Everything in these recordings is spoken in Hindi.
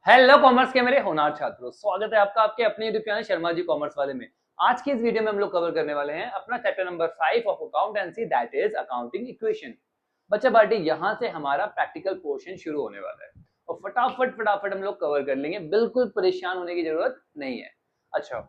हेलो कॉमर्स के मेरे होनहार छात्रों, स्वागत है आपका आपके अपने YouTube channel Sharma ji commerce वाले में। आज की इस वीडियो में हम लोग कवर करने वाले हैं अपना chapter number 5 of accountancy, that is accounting equation. बच्चा पार्टी, यहाँ से हमारा प्रैक्टिकल पोर्शन शुरू होने वाला है और फटाफट फटाफट हम लोग कवर कर लेंगे, बिल्कुल परेशान होने की जरूरत नहीं है। अच्छा,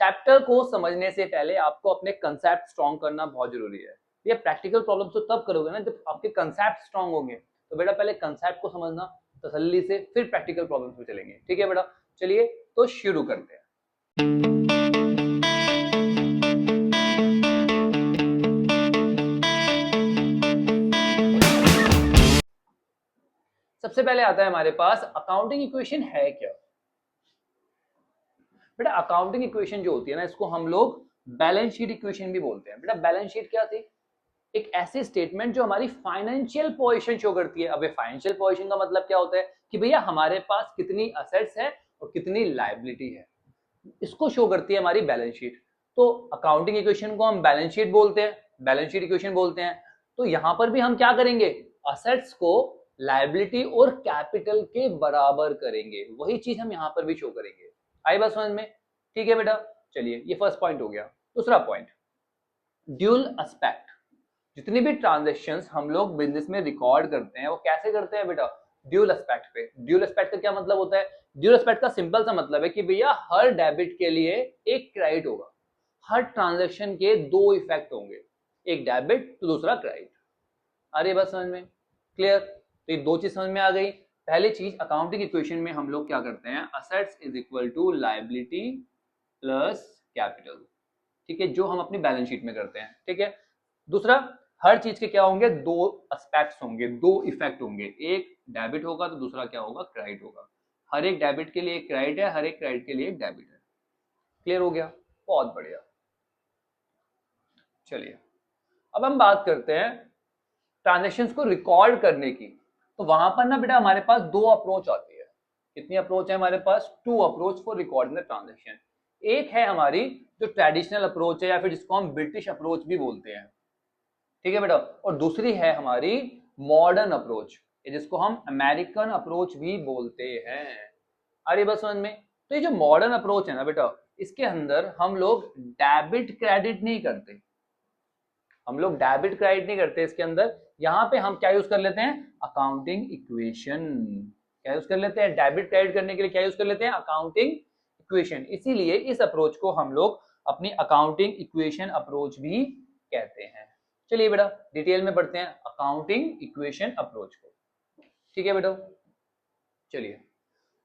चैप्टर को समझने से पहले आपको अपने कंसेप्ट स्ट्रॉन्ग करना बहुत जरूरी है। ये प्रैक्टिकल प्रॉब्लम तो तब करोगे ना जब आपके कंसेप्ट स्ट्रॉन्ग होंगे। तो बेटा पहले कंसेप्ट को समझना तसल्ली से, फिर प्रैक्टिकल प्रॉब्लम्स में चलेंगे। ठीक है बेटा, चलिए तो शुरू करते हैं। सबसे पहले आता है हमारे पास अकाउंटिंग इक्वेशन है क्या। बेटा अकाउंटिंग इक्वेशन जो होती है ना, इसको हम लोग बैलेंस शीट इक्वेशन भी बोलते हैं। बेटा बैलेंस शीट क्या थी? एक ऐसी स्टेटमेंट जो हमारी फाइनेंशियल पोजीशन शो करती है। अब फाइनेंशियल पोजीशन का मतलब क्या होता है कि भैया हमारे पास कितनी असेट्स है और कितनी लायबिलिटी है, इसको शो करती है हमारी बैलेंस शीट। तो अकाउंटिंग इक्वेशन को हम बैलेंस शीट बोलते हैं, बैलेंस शीट इक्वेशन बोलते हैं। तो यहां पर भी हम क्या करेंगे, असेट्स को लायबिलिटी और कैपिटल के बराबर करेंगे, वही चीज हम यहां पर भी शो करेंगे। आई बात समझ में? ठीक है बेटा, चलिए ये फर्स्ट पॉइंट हो गया। दूसरा पॉइंट, ड्यूल एस्पेक्ट। जितनी भी ट्रांजेक्शन्स हम लोग बिजनेस में रिकॉर्ड करते हैं वो कैसे करते हैं बेटा, ड्यूल एस्पेक्ट पे। ड्यूल एस्पेक्ट का क्या मतलब होता है? ड्यूल एस्पेक्ट का सिंपल सा मतलब है कि भैया हर डेबिट के लिए एक क्रेडिट होगा, हर ट्रांजेक्शन के दो इफेक्ट होंगे, एक डेबिट तो दूसरा क्रेडिट। आ रही है बात समझ में? क्लियर? तो ये दो चीज समझ में आ गई। पहली चीज, अकाउंटिंग इक्वेशन में हम लोग क्या करते हैं, assets is equal to liability plus capital. ठीक है, जो हम अपनी बैलेंस शीट में करते हैं। ठीक है, दूसरा, हर चीज के क्या होंगे, दो एस्पेक्ट्स होंगे, दो इफेक्ट होंगे, एक डेबिट होगा तो दूसरा क्या होगा, क्रेडिट होगा। हर एक डेबिट के लिए एक क्रेडिट है, हर एक क्रेडिट के लिए एक डेबिट है। क्लियर हो गया? बहुत बढ़िया। चलिए अब हम बात करते हैं ट्रांजेक्शन्स को रिकॉर्ड करने की। तो वहां पर ना बेटा हमारे पास दो अप्रोच आती है। कितनी अप्रोच है हमारे पास? Two approach for recording the transaction. एक है हमारी जो ट्रेडिशनल अप्रोच है, या फिर जिसको हम ब्रिटिश अप्रोच भी बोलते हैं। ठीक है बेटा, और दूसरी है हमारी मॉडर्न अप्रोच, जिसको हम अमेरिकन अप्रोच भी बोलते हैं। अरे बस समझ में? तो ये जो मॉडर्न अप्रोच है ना बेटा, इसके अंदर हम लोग डेबिट क्रेडिट नहीं करते, हम लोग डेबिट क्रेडिट नहीं करते इसके अंदर। यहां पे हम क्या यूज कर लेते हैं, अकाउंटिंग इक्वेशन। क्या यूज कर लेते हैं, डेबिट क्रेडिट करने के लिए क्या यूज कर लेते हैं, अकाउंटिंग इक्वेशन। इसीलिए इस अप्रोच को हम लोग अपनी अकाउंटिंग इक्वेशन अप्रोच भी कहते हैं। चलिए बेटा डिटेल में पढ़ते हैं अकाउंटिंग इक्वेशन अप्रोच को। ठीक है बेटा, चलिए।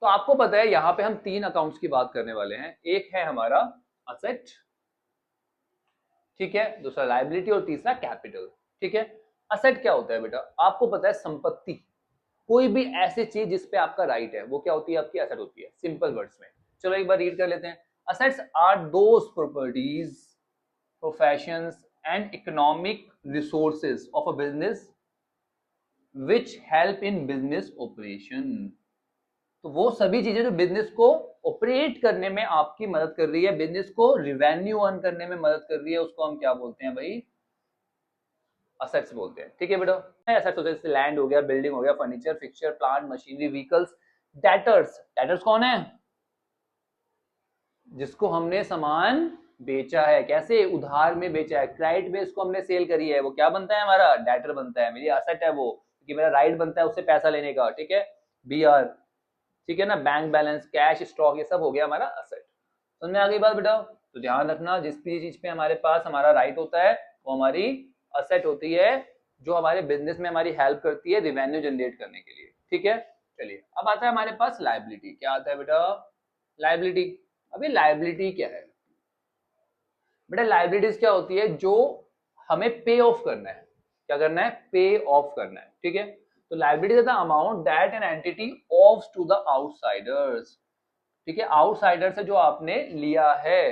तो आपको पता है यहां पे हम तीन अकाउंट्स की बात करने वाले हैं। एक है हमारा असेट, ठीक है, दूसरा लायबिलिटी और तीसरा कैपिटल। ठीक है, असेट क्या होता है बेटा, आपको पता है संपत्ति, कोई भी ऐसी चीज जिसपे आपका राइट है वो क्या होती है, आपकी असेट होती है, सिंपल वर्ड्स में। चलो एक बार रीड कर लेते हैं। Assets are those properties, professions and economic resources of a business which help in business operation. तो वो सभी चीजें जो बिजनेस को ऑपरेट करने में आपकी मदद कर रही है, बिजनेस को रिवेन्यू अर्न करने में मदद कर रही है, उसको हम क्या बोलते हैं भाई, असेट्स बोलते हैं। ठीक है बेटा, असेट्स होते हैं जैसे लैंड हो गया, बिल्डिंग हो गया, furniture, fixture, plant, machinery, vehicles. Debtors, debtors कौन है, जिसको हमने सामान बेचा है, कैसे, उधार में बेचा है, क्रेडिट बेस को हमने सेल करी है, वो क्या बनता है, हमारा डेटर बनता है, मेरी असेट है वो, क्योंकि मेरा राइट बनता है उससे पैसा लेने का। ठीक है, बी आर, ठीक है ना, बैंक बैलेंस, कैश, स्टॉक, ये सब हो गया हमारा असेट। समझ में आ गई बात बेटा? तो ध्यान रखना, जिस भी चीज पे हमारे पास हमारा राइट होता है वो हमारी असेट होती है, जो हमारे बिजनेस में हमारी हेल्प करती है रेवेन्यू जनरेट करने के लिए। ठीक है, चलिए अब आता है हमारे पास लायबिलिटी। क्या आता है बेटा, लायबिलिटी। अभी लायबिलिटी क्या है बेटा, लायबिलिटीज क्या होती है, जो हमें पे ऑफ करना है। क्या करना है, पे ऑफ करना है। ठीक है, तो liability is the amount that an entity owes to the outsiders. ठीक है, आउटसाइडर से जो आपने लिया है,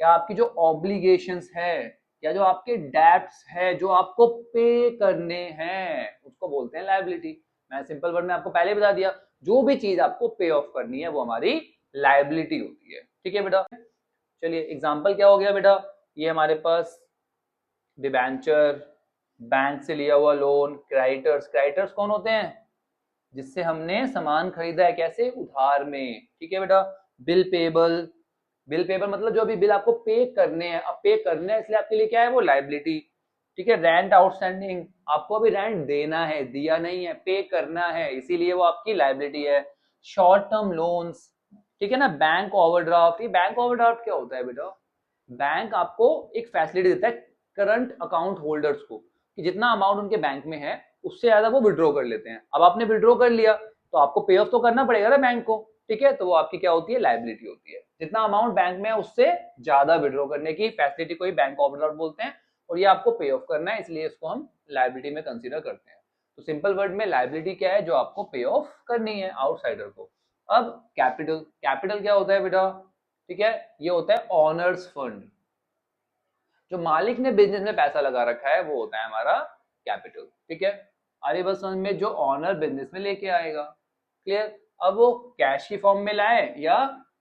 या आपकी जो ऑब्लिगेशंस है, या जो आपके डेब्ट्स है जो आपको पे करने हैं, उसको बोलते हैं लायबिलिटी। मैं सिंपल वर्ड में आपको पहले बता दिया, जो भी चीज आपको पे ऑफ करनी है वो हमारी लायबिलिटी होती है। ठीक है बेटा, चलिए एग्जांपल क्या हो गया बेटा, ये हमारे पास डिबेंचर, बैंक से लिया हुआ लोन, क्रेडिटर्स। क्रेडिटर्स कौन होते हैं, जिससे हमने सामान खरीदा है, कैसे, उधार में। ठीक है बेटा। बिल पेबल, बिल पेबल मतलब जो अभी बिल आपको पे करने हैं, अब पे करने हैं इसलिए आपके लिए क्या है, वो लाइबिलिटी। ठीक है। रेंट आउटस्टैंडिंग, आपको अभी रेंट देना है, दिया नहीं है, पे करना है, इसीलिए वो आपकी लाइबिलिटी है। शॉर्ट टर्म लोन्स, ठीक है ना। बैंक ओवरड्राफ्ट, ये बैंक ओवरड्राफ्ट क्या होता है बेटा, बैंक आपको एक फैसिलिटी देता है करंट अकाउंट होल्डर्स को, कि जितना अमाउंट उनके बैंक में है उससे ज्यादा वो विड्रॉ कर लेते हैं। अब आपने विड्रॉ कर लिया तो आपको पे ऑफ तो करना पड़ेगा ना बैंक को। ठीक है। तो वो आपकी क्या होती है, लाइबिलिटी होती है। जितना अमाउंट बैंक में है उससे ज्यादा विड्रॉ करने की फैसिलिटी को ही बैंक ओवरड्राफ्ट बोलते हैं, और ये आपको पे ऑफ करना है, इसलिए इसको हम लाइबिलिटी में कंसीडर करते हैं। तो सिंपल वर्ड में लाइबिलिटी क्या है, जो आपको पे ऑफ करनी है आउटसाइडर को। अब कैपिटल, कैपिटल क्या होता है बेटा, ठीक है, ये होता है ऑनर्स फंड। जो मालिक ने बिजनेस में पैसा लगा रखा है वो होता है हमारा कैपिटल। ठीक है। अरे बस समझ में, जो ऑनर बिजनेस में लेके आएगा। क्लियर। अब वो कैश की फॉर्म में लाए या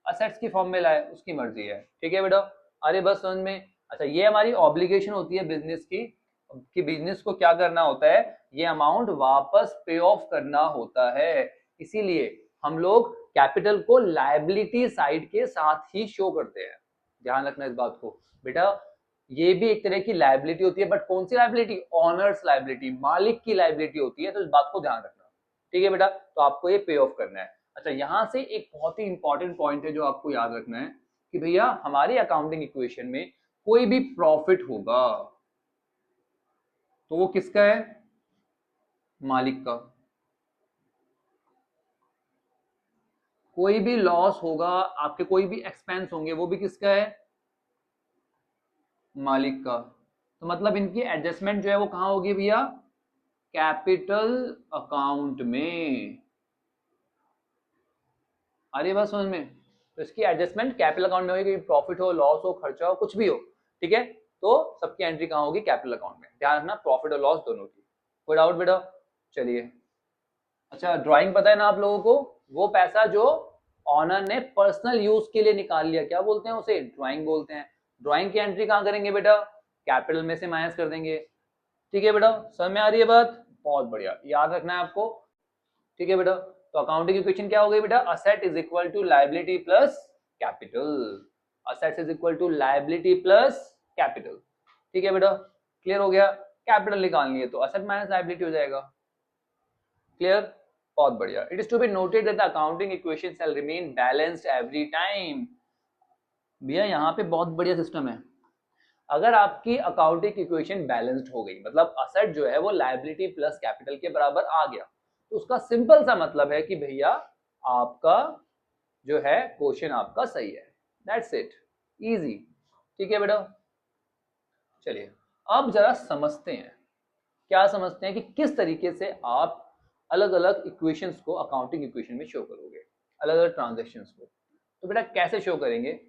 असेट्स की फॉर्म में लाए, उसकी मर्जी है। ठीक है बेटा। अरे बस समझ में। अच्छा, ये हमारी ऑब्लिगेशन होती है बिजनेस की, कि बिजनेस को क्या करना होता है, ये अमाउंट वापस पे ऑफ करना होता है। इसीलिए हम लोग कैपिटल को लायबिलिटी साइड के साथ ही शो करते हैं। ध्यान रखना इस बात को बेटा। ये भी एक तरह की लायबिलिटी होती है, बट कौन सी लायबिलिटी, ऑनर्स लायबिलिटी, मालिक की लायबिलिटी होती है। तो इस बात को ध्यान रखना। ठीक है बेटा। तो आपको ये पे ऑफ करना है। अच्छा, यहां से एक बहुत ही इंपॉर्टेंट पॉइंट है जो आपको याद रखना है, कि भैया हमारी अकाउंटिंग इक्वेशन में कोई भी प्रॉफिट होगा तो वो किसका है, मालिक का। कोई भी लॉस होगा, आपके कोई भी एक्सपेंस होंगे, वो भी किसका है, मालिक का। तो मतलब इनकी एडजस्टमेंट जो है वो कहां होगी भैया, कैपिटल अकाउंट में। आ रही है बात समझ में। तो इसकी एडजस्टमेंट कैपिटल अकाउंट में होगी, प्रॉफिट हो, लॉस हो, खर्चा हो, कुछ भी हो। ठीक है। तो सबकी एंट्री कहां होगी, कैपिटल अकाउंट में। ध्यान रखना, प्रॉफिट और लॉस दोनों की। कोई डाउट बेटा। चलिए। अच्छा, ड्राइंग पता है ना आप लोगों को, वो पैसा जो ऑनर ने पर्सनल यूज के लिए निकाल लिया, क्या बोलते हैं उसे, ड्राइंग बोलते हैं। ड्राइंग की एंट्री कहां करेंगे बेटा, कैपिटल में से माइनस कर देंगे। ठीक है बेटा, समझ में आ रही है बात, बहुत बढ़िया, याद रखना है आपको। ठीक है बेटा। तो अकाउंटिंग इक्वेशन क्या हो गई बेटा, asset is equal to liability plus capital. Asset is equal to liability plus capital. ठीक है बेटा, क्लियर हो गया। कैपिटल निकालनी है तो असेट माइनस लायबिलिटी हो जाएगा। क्लियर, बहुत बढ़िया। It is to be noted that the accounting equation shall remain balanced every time. भैया यहाँ पे बहुत बढ़िया सिस्टम है। अगर आपकी अकाउंटिंग इक्वेशन बैलेंस्ड हो गई, मतलब असेट जो है वो लायबिलिटी प्लस कैपिटल के बराबर आ गया, तो उसका सिंपल सा मतलब है कि भैया आपका जो है क्वेश्चन आपका सही है। That's it, easy. ठीक है बेटा। चलिए, अब जरा समझते हैं, क्या समझते हैं कि किस तरीके से आप अलग अलग इक्वेशंस को अकाउंटिंग इक्वेशन में शो करोगे, अलग अलग ट्रांजेक्शन्स को। तो बेटा कैसे शो करेंगे,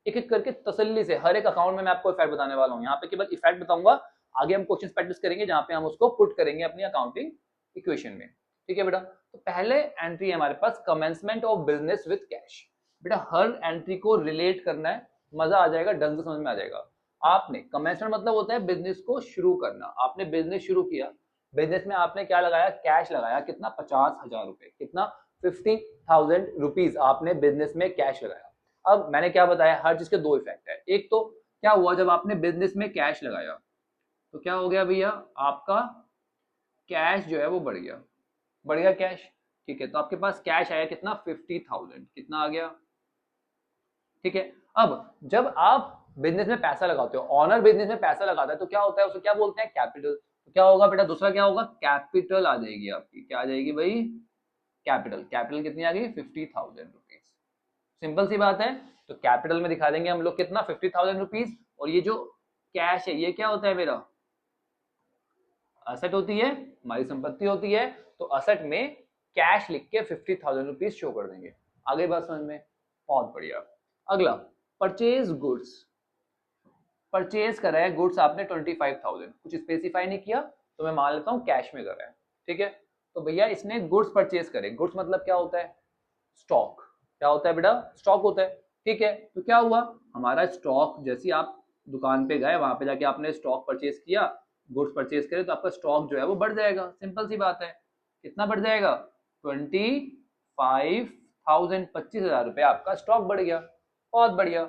एक एक करके तसल्ली से। हर एक अकाउंट में मैं आपको इफेक्ट बताने वाला हूँ, यहाँ पे केवल इफेक्ट बताऊंगा, आगे हम क्वेश्चन प्रैक्टिस करेंगे जहाँ पे हम उसको पुट करेंगे अपनी अकाउंटिंग इक्वेशन में। ठीक है बेटा। तो पहले एंट्री है हमारे पास, commencement of business with cash. बेटा हर एंट्री को रिलेट करना है, मजा आ जाएगा, ढंग से समझ में आ जाएगा। आपने कमेंसमेंट मतलब होता है बिजनेस को शुरू करना। आपने बिजनेस शुरू किया, बिजनेस में आपने क्या लगाया, कैश लगाया, कितना, 50,000 रुपए, कितना, 50,000 रुपीज आपने बिजनेस में कैश लगाया। अब मैंने क्या बताया, हर चीज के दो इफेक्ट है। एक तो क्या हुआ, जब आपने बिजनेस में कैश लगाया तो क्या हो गया भैया, आपका कैश जो है वो बढ़ गया, बढ़ गया कैश। ठीक है। तो आपके पास कैश आया कितना, 50,000, कितना आ गया। ठीक है। अब जब आप बिजनेस में पैसा लगाते हो, ऑनर बिजनेस में पैसा लगाता है, तो क्या होता है, उसे क्या बोलते हैं, कैपिटल। तो क्या होगा बेटा, दूसरा क्या होगा, कैपिटल आ जाएगी आपकी, क्या आ जाएगी भाई, कैपिटल। कैपिटल कितनी आ गई, 50,000 रुपीज। सिंपल सी बात है। तो कैपिटल में दिखा देंगे हम लोग कितना, 50,000 रुपीज। और ये जो कैश है ये क्या होता है मेरा, असेट होती है, हमारी संपत्ति होती है। तो असेट में कैश लिख के 50,000 रुपीज शो कर देंगे। आगे बात समझ में, बहुत बढ़िया। अगला, परचेज गुड्स। परचेज करा है गुड्स आपने 25,000, कुछ स्पेसिफाई नहीं किया, तो मैं मान लेता हूं कैश में करा है। ठीक है। तो भैया इसने गुड्स परचेज करे, गुड्स मतलब क्या होता है, स्टॉक। क्या होता है बेटा, स्टॉक होता है। ठीक है। तो क्या हुआ, हमारा स्टॉक, जैसे आप दुकान पे गए, वहां पे जाके आपने स्टॉक परचेज किया, गुड्स परचेज करे, तो आपका स्टॉक जो है वो बढ़ जाएगा। सिंपल सी बात है, कितना बढ़ जाएगा, 25,000 25,000 रुपये आपका स्टॉक बढ़ गया। बहुत बढ़िया,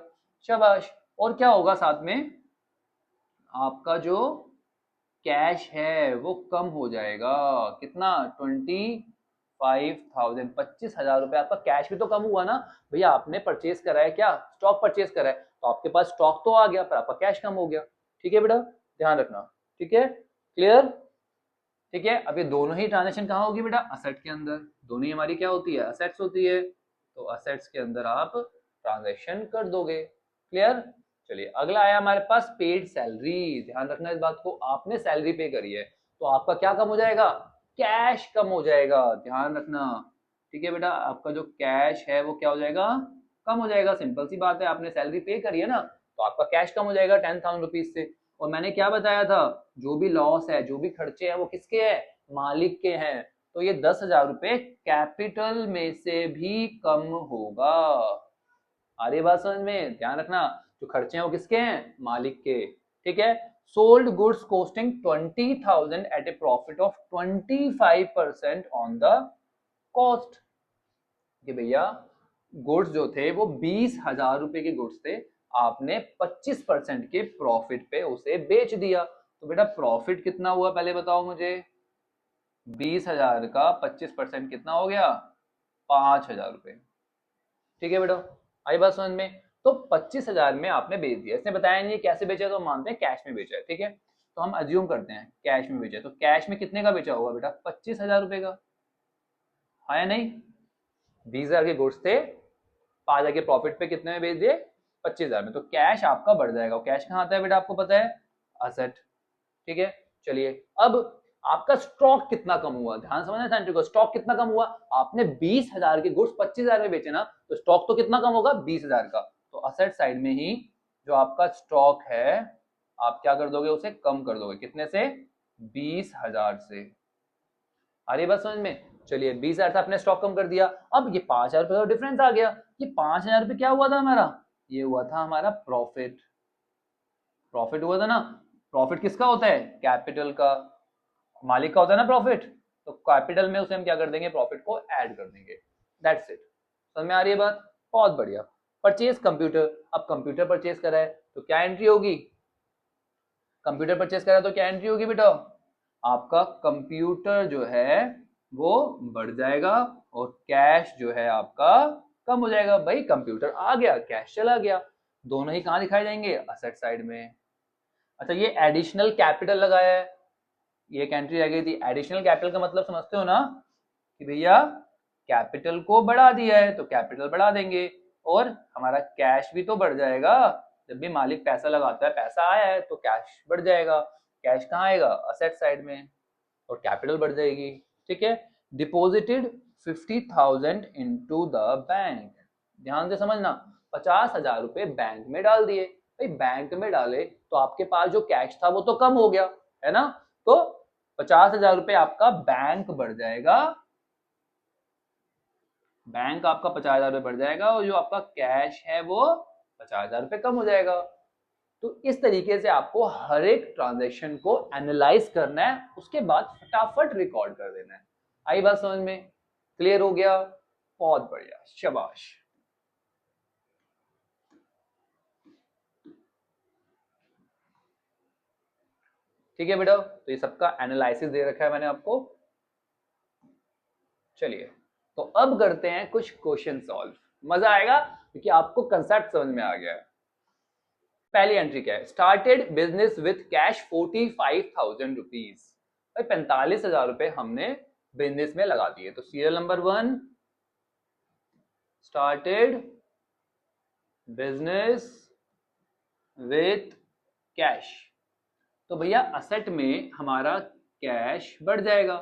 शाबाश। और क्या होगा साथ में, आपका जो कैश है वो कम हो जाएगा। कितना? 25,000 25,000 रुपये आपका कैश भी तो कम हुआ ना भैया। आपने परचेज करा है, क्या स्टॉक परचेज करा है, तो आपके पास स्टॉक तो आ गया पर आपका कैश कम हो गया। ठीक है बेटा, ध्यान रखना। ठीक है, क्लियर? ठीक है, अब ये दोनों ही ट्रांजेक्शन कहाँ होगी बेटा? असेट के अंदर। दोनों ही हमारी क्या होती है? असेट्स होती है। तो असेट्स के अंदर आप ट्रांजेक्शन कर दोगे। क्लियर? चलिए अगला आया हमारे पास पेड सैलरी। ध्यान रखना इस बात को, आपने सैलरी पे करी है तो आपका क्या कम हो जाएगा? कैश कम हो जाएगा। ध्यान रखना। ठीक है बेटा, आपका जो कैश है वो क्या हो जाएगा? कम हो जाएगा। सिंपल सी बात है, आपने सैलरी पे करी है ना, तो आपका कैश कम हो जाएगा 10,000 रुपीज से। और मैंने क्या बताया था, जो भी लॉस है, जो भी खर्चे हैं वो किसके हैं? मालिक के हैं। तो ये 10,000 रुपये कैपिटल में से भी कम होगा। आ रही बात समझ में? ध्यान रखना, जो खर्चे हैं वो किसके हैं? मालिक के। ठीक है, sold goods costing 20,000 at a profit of 25% on the cost. कि भैया गुड्स जो थे वो 20,000 रुपए के गुड्स थे, आपने 25% के प्रॉफिट पे उसे बेच दिया। तो बेटा प्रॉफिट कितना हुआ पहले बताओ मुझे? 20,000 का 25% कितना हो गया? 5,000 रुपए। ठीक है बेटा, आई बात समझ में? तो 25,000 में आपने बेच दिया। इसने बताया नहीं कैसे बेचा, तो मानते हैं कैश में बेचा है। ठीक है, तो हम अज्यूम करते हैं कैश में बेचा है। तो कैश में कितने का बेचा होगा बेटा? 25,000 रुपए का। हाँ या नहीं? 20,000 के गुड्स थे, 5,000 के प्रॉफिट पे कितने में बेच दिए? 25,000 में। तो कैश आपका बढ़ जाएगा। कैश कहाँ आता है बेटा? आपको पता है, असेट। ठीक है, चलिए अब आपका स्टॉक कितना कम हुआ, ध्यान समझना सेंटर को। स्टॉक कितना कम हुआ? आपने 20,000 के गुड्स 25,000 में बेचे ना, तो स्टॉक तो कितना कम होगा? 20,000 का। तो असेट साइड में ही जो आपका स्टॉक है, आप क्या कर दोगे? उसे कम कर दोगे। कितने से? 20,000 से। अरे बस समझ में? चलिए 20,000 से आपने स्टॉक कम कर दिया। अब ये 5,000 रुपए का डिफरेंस आ गया। ये 5,000 रुपए क्या हुआ था हमारा? ये हुआ था हमारा प्रॉफिट। प्रॉफिट हुआ था ना। प्रॉफिट किसका होता है? कैपिटल का। मालिक का होता है ना प्रॉफिट। तो कैपिटल में उसे हम क्या कर देंगे? प्रॉफिट को ऐड कर देंगे। That's it. समझ में आ रही है बात? बहुत बढ़िया। Purchase computer. अब कंप्यूटर परचेज करा है तो क्या एंट्री होगी? कंप्यूटर परचेज करा तो क्या एंट्री होगी बेटा? आपका कंप्यूटर जो है वो बढ़ जाएगा और कैश जो है आपका कम हो जाएगा। भाई कंप्यूटर आ गया, कैश चला गया। दोनों ही कहां दिखाई देंगे? असेट साइड में। अच्छा, ये एडिशनल कैपिटल लगाया है, ये एक एंट्री रह गई थी। एडिशनल कैपिटल का मतलब समझते हो ना, कि भैया कैपिटल को बढ़ा दिया है तो कैपिटल बढ़ा देंगे, और हमारा कैश भी तो बढ़ जाएगा। जब भी मालिक पैसा लगाता है, पैसा आया है तो कैश बढ़ जाएगा। कैश कहाँ आएगा? असेट साइड में, और कैपिटल बढ़ जाएगी। ठीक है, डिपॉजिटेड 50,000 इनटू द बैंक। ध्यान से समझना, 50,000 रुपए बैंक में डाल दिए। भाई बैंक में डाले तो आपके पास जो कैश था वो तो कम हो गया है ना, तो 50,000 रुपए आपका बैंक बढ़ जाएगा। बैंक आपका 50,000 रुपए बढ़ जाएगा, और जो आपका कैश है वो 50,000 रुपए कम हो जाएगा। तो इस तरीके से आपको हर एक ट्रांजैक्शन को एनालाइज करना है, उसके बाद फटाफट रिकॉर्ड कर देना है। आई बात समझ में? क्लियर हो गया? बहुत बढ़िया, शाबाश। ठीक है बेटा, तो ये सबका एनालिसिस दे रखा है मैंने आपको। चलिए तो अब करते हैं कुछ क्वेश्चन सॉल्व। मजा आएगा क्योंकि आपको कंसेप्ट समझ में आ गया है। पहली एंट्री क्या है? Started business with cash 45,000 rupees. भाई 45,000 रुपए हमने बिजनेस में लगा दिए। तो serial number 1, started business with cash. तो भैया असेट में हमारा कैश बढ़ जाएगा।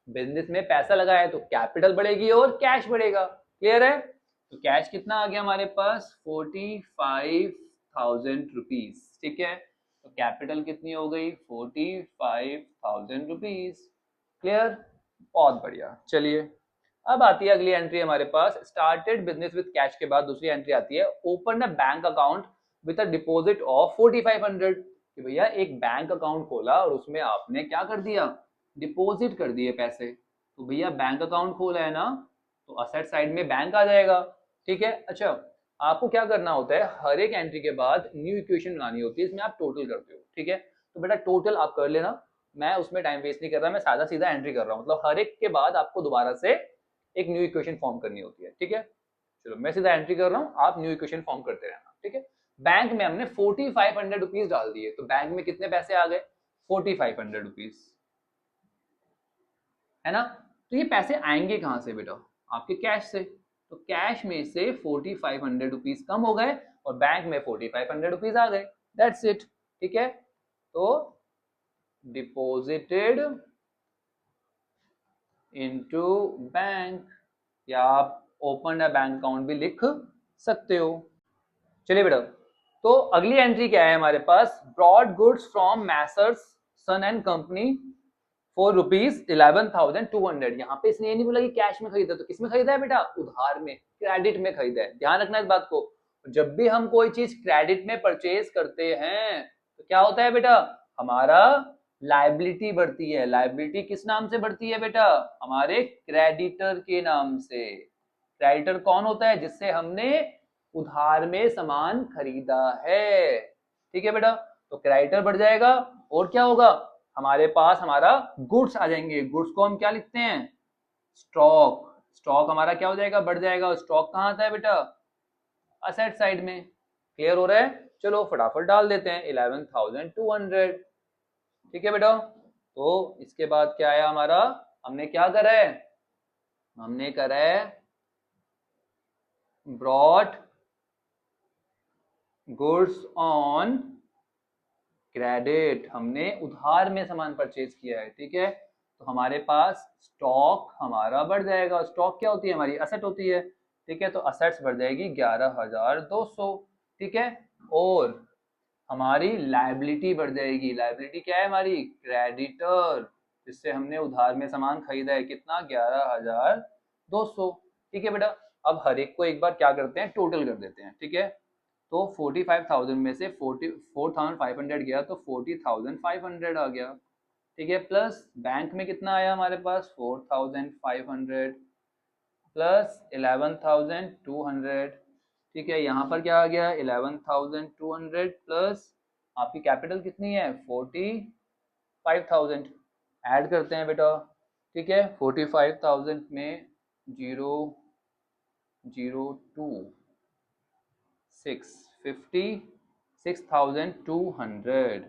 बिजनेस में पैसा लगाया तो कैपिटल बढ़ेगी और कैश बढ़ेगा। क्लियर है? तो कैश कितना आ गया हमारे पास? 45,000 रुपीज। ठीक है, तो कैपिटल कितनी हो गई? 45,000 रुपीज। क्लियर? बहुत बढ़िया। चलिए अब आती है अगली एंट्री हमारे पास। स्टार्टेड बिजनेस विद कैश के बाद दूसरी एंट्री आती है, open a bank account with a deposit of 4,500। कि भैया एक बैंक अकाउंट खोला और उसमें आपने क्या कर दिया? डिपॉजिट कर दिए पैसे। तो भैया बैंक अकाउंट खोला है ना, तो असेट साइड में बैंक आ जाएगा। ठीक है, अच्छा आपको क्या करना होता है, हर एक एंट्री के बाद न्यू इक्वेशन बनानी होती है, इसमें आप टोटल करते हो। ठीक है, तो बेटा टोटल आप कर लेना, मैं उसमें टाइम वेस्ट नहीं कर रहा, मैं सादा सीधा एंट्री कर रहा हूँ। मतलब हर एक के बाद आपको दोबारा से एक न्यू इक्वेशन फॉर्म करनी होती है। ठीक है, चलो मैं सीधा एंट्री कर रहा हूँ, आप न्यू इक्वेशन फॉर्म करते रहना। ठीक है, बैंक में हमने 4500 रुपीज डाल दिए, तो बैंक में कितने पैसे आ गए, 4500 रुपीज, है ना। तो ये पैसे आएंगे कहां से बेटा, आपके कैश से। तो कैश में से 4500 रुपीज कम हो गए और बैंक में 4500 रुपीज आ गए, दैट्स इट। ठीक है, तो डिपॉजिटेड इनटू बैंक, या आप ओपन अ बैंक अकाउंट भी लिख सकते हो। चलिए बेटा, तो अगली एंट्री क्या है हमारे पास, brought goods from messrs son and company for ₹11,200। यहाँ पे इसने ये नहीं बोला कि कैश में खरीदा, तो किसमें खरीदा है बेटा, उधार में, क्रेडिट में खरीदा है। ध्यान रखना इस बात को, जब भी हम कोई चीज क्रेडिट में परचेज करते हैं तो क्या होता है बेटा, हमारा लायबिलिटी बढ़ती है। लायबिलिटी किस नाम से बढ़ती है बेटा, हमारे क्रेडिटर के नाम से। क्रेडिटर कौन होता है, जिससे हमने उधार में सामान खरीदा है। ठीक है बेटा, तो क्रेडिटर बढ़ जाएगा और क्या होगा, हमारे पास हमारा गुड्स आ जाएंगे। गुड्स को हम क्या लिखते हैं, स्टॉक। स्टॉक हमारा क्या हो जाएगा, बढ़ जाएगा। स्टॉक कहाँ आता है बेटा, असेट साइड में। क्लियर हो रहा है, चलो फटाफट डाल देते हैं 11,200। ठीक है बेटा, तो इसके बाद क्या आया हमारा, हमने क्या करा है, हमने करा है ब्रॉट गुड्स ऑन क्रेडिट, हमने उधार में सामान परचेज किया है। ठीक है, तो हमारे पास स्टॉक हमारा बढ़ जाएगा। स्टॉक क्या होती है, हमारी असेट होती है। ठीक है, तो असेट्स बढ़ जाएगी 11,200। ठीक है, और हमारी लायबिलिटी बढ़ जाएगी। लायबिलिटी क्या है हमारी, क्रेडिटर, जिससे हमने उधार में सामान खरीदा है, कितना, 11,200। ठीक है बेटा, अब हर एक को एक बार क्या करते हैं, टोटल कर देते हैं। ठीक है, तो 45,000 में से 4,500 गया तो 40,500 आ गया। ठीक है, प्लस बैंक में कितना आया हमारे पास, 4,500 प्लस 11,200। ठीक है, यहाँ पर क्या आ गया, 11,200 प्लस आपकी कैपिटल कितनी है, 45,000। ऐड करते हैं बेटा। ठीक है, 45,000 में 56,200।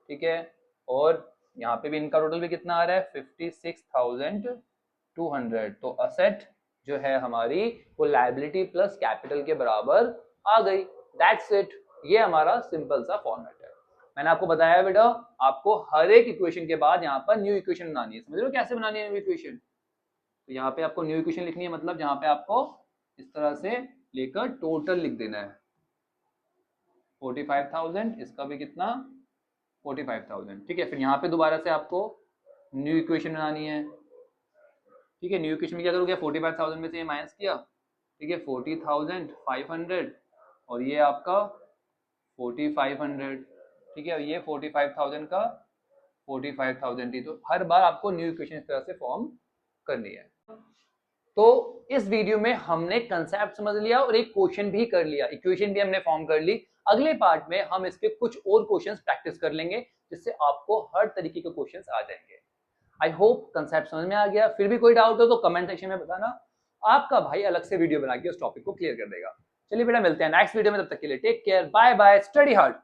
ठीक है, और यहाँ पे भी इनका टोटल भी कितना आ रहा है, 56,200। तो असेट जो है हमारी वो लायबिलिटी प्लस कैपिटल के बराबर आ गई, दैट्स इट। ये हमारा सिंपल सा फॉर्मेट है। मैंने आपको बताया बेटा, आपको हर एक इक्वेशन के बाद यहाँ पर न्यू इक्वेशन बनानी है। समझ लो कैसे बनानी है न्यू इक्वेशन, तो यहाँ पे आपको न्यू इक्वेशन लिखनी है, मतलब जहाँ पे आपको इस तरह से लेकर टोटल लिख देना है। 45,000, इसका भी कितना, 45,000। ठीक है, फिर यहाँ पे दोबारा से आपको न्यू इक्वेशन बनानी है। ठीक है, न्यू इक्वेशन में क्या करोगे, 45,000 में से ये माइनस किया। ठीक है, 40,500 और ये आपका 4,500। ठीक है, ये 45,000 का 45,000 ही। तो हर बार आपको न्यू इक्वेशन इस तरह से फॉर्म करनी है। तो इस वीडियो में हमने कंसेप्ट समझ लिया और एक क्वेश्चन भी कर लिया, इक्वेशन भी हमने फॉर्म कर ली। अगले पार्ट में हम इसके कुछ और क्वेश्चंस प्रैक्टिस कर लेंगे, जिससे आपको हर तरीके के क्वेश्चंस आ जाएंगे। आई होप कंसेप्ट समझ में आ गया। फिर भी कोई डाउट हो तो कमेंट सेक्शन में बताना, आपका भाई अलग से वीडियो बना के उस टॉपिक को क्लियर कर देगा। चलिए बेटा, मिलते हैं नेक्स्ट वीडियो में, तब तक के लिए take care, bye bye, study hard.